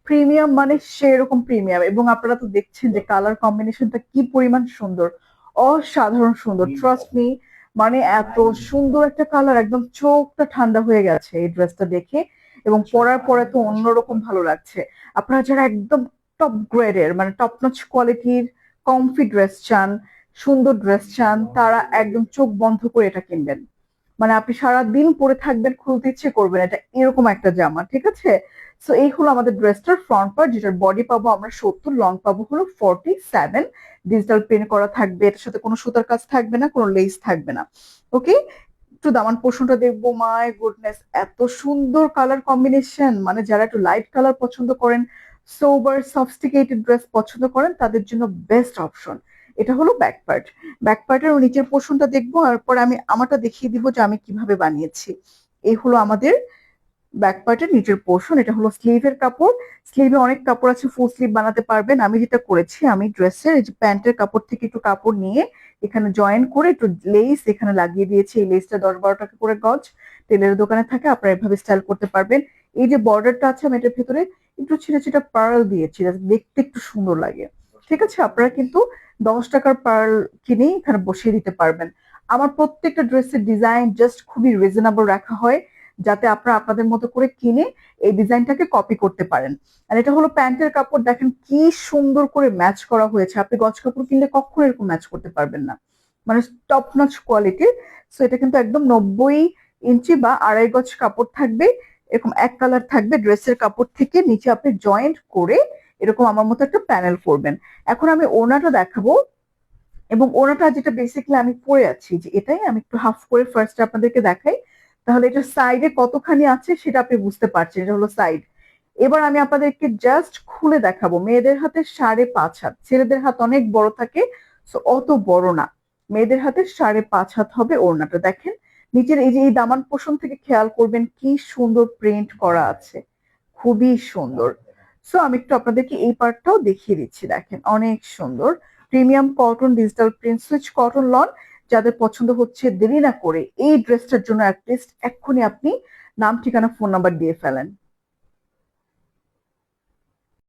Premium মানে সেরকম premium, এবং আপনারা তো দেখছেন যে কালার কম্বিনেশনটা কি পরিমাণ সুন্দর, অসাধারণ সুন্দর, ট্রাস্ট মি। মানে এত সুন্দর একটা কালার, একদম চোখটা ঠান্ডা হয়ে গেছে এই ড্রেসটা দেখে, এবং পরার পরে তো অন্যরকম ভালো লাগছে। আপনারা যারা একদম টপ গ্রেডের মানে টপ নচ কোয়ালিটির কমফি ড্রেস চান, সুন্দর ড্রেস চান, তারা একদম চোখ বন্ধ করে এটা কিনবেন। মানে আপনি সারাদিন পরে থাকবেন, খুলতে ইচ্ছে করবেন এটা, এরকম একটা জামা, ঠিক আছে? সো এই হলো আমাদের ড্রেসটার ফ্রন্ট পার্ট, যেটার বডি পাবো আমরা 70, লং পাবো হলো 47। ডিজিটাল প্রিন্ট করা থাকবে, এটার সাথে কোনো সুতার কাজ থাকবে না, কোনো লেস থাকবে না। ওকে, একটু দামান পোর্শনটা দেখবো। মাই গুডনেস, এত সুন্দর কালার কম্বিনেশন! মানে যারা একটু লাইট কালার পছন্দ করেন, সোবার সফিস্টিকেটেড ড্রেস পছন্দ করেন, তাদের জন্য বেস্ট অপশন। এটা হলো ব্যাক পার্ট। ব্যাক পার্টের নিচের পোর্শনটা দেখবো, আর পরে আমি আমারটা দেখিয়ে দিব যে আমি কিভাবে বানিয়েছি। এই হলো আমাদের ব্যাক পার্টের নিচের পোর্শন। এটা হলো স্লিভের কাপড়। স্লিভে অনেক কাপড় আছে, ফুল স্লিভ বানাতে পারবেন। আমি যেটা করেছি, আমি ড্রেসের এই যে প্যান্টের কাপড় থেকে একটু কাপড় নিয়ে এখানে জয়েন করে একটু লেস এখানে লাগিয়ে দিয়েছি। এই লেসটা 10-12 টাকা করে গজ, টেলারের দোকানে থাকে, আপনারা এভাবে স্টাইল করতে পারবেন। এই যে বর্ডারটা আছে, আমি এটার ভেতরে একটু ছিটা ছিটা পার্ল দিয়েছি, যাতে দেখতে একটু সুন্দর লাগে। ঠিক আছে, আপনারা কিন্তু 10 টাকার পার্ল কিনেই এখানে বসিয়ে দিতে পারবেন। আমার প্রত্যেকটা ড্রেসের ডিজাইন জাস্ট খুবই রিজনেবল রাখা হয়, যাতে আপনারা আপনাদের মতো করে কিনে এই ডিজাইনটাকে কপি করতে পারেন। আর এটা হলো প্যান্টের কাপড়, দেখেন কি সুন্দর করে ম্যাচ করা হয়েছে। আপনি গজ কাপড় কিনলে কখনো এরকম ম্যাচ করতে পারবেন না, মানে টপ নচ কোয়ালিটির। সো এটা কিন্তু একদম 90 ইঞ্চি বা 2.5 গজ কাপড় থাকবে, এরকম এক কালার থাকবে। ড্রেসের কাপড় থেকে নিচে আপনি জয়েন্ট করে এরকম আমার মতো একটা প্যানেল করবেন। এখন আমি ওড়নাটা দেখাবো, এবং ওড়নাটা যেটা বেসিক্যালি আমি পরে আছি, যে এটাই আমি একটু হাফ করে ফার্স্ট আপনাদেরকে দেখাই, তাহলে এটা সাইডে কতখানি আছে সেটা আপনি বুঝতে পারছেন। এটা হলো সাইড। এবার আমি আপনাদেরকে জাস্ট খুলে দেখাবো। মেয়েদের হাতে 5.5 হাত, ছেলেদের হাত অনেক বড় থাকে, সো অত বড় না। মেয়েদের হাতে 5.5 হাত হবে ওড়নাটা। দেখেন নিচের এই যে এই দামান পোষণ থেকে খেয়াল করবেন কি সুন্দর প্রিন্ট করা আছে, খুবই সুন্দর। সো আমি একটু আপনাদেরকে এই পার্টটাও দেখিয়ে দিচ্ছি, দেখেন অনেক সুন্দর। Premium cotton, digital print, switch cotton loan. যাদের পছন্দ হচ্ছে, দেরি না করে এই ড্রেসটার জন্য অ্যাটলিস্ট এক্ষুনি আপনি নাম, ঠিকানা, ফোন নাম্বার দিয়ে ফেলেন।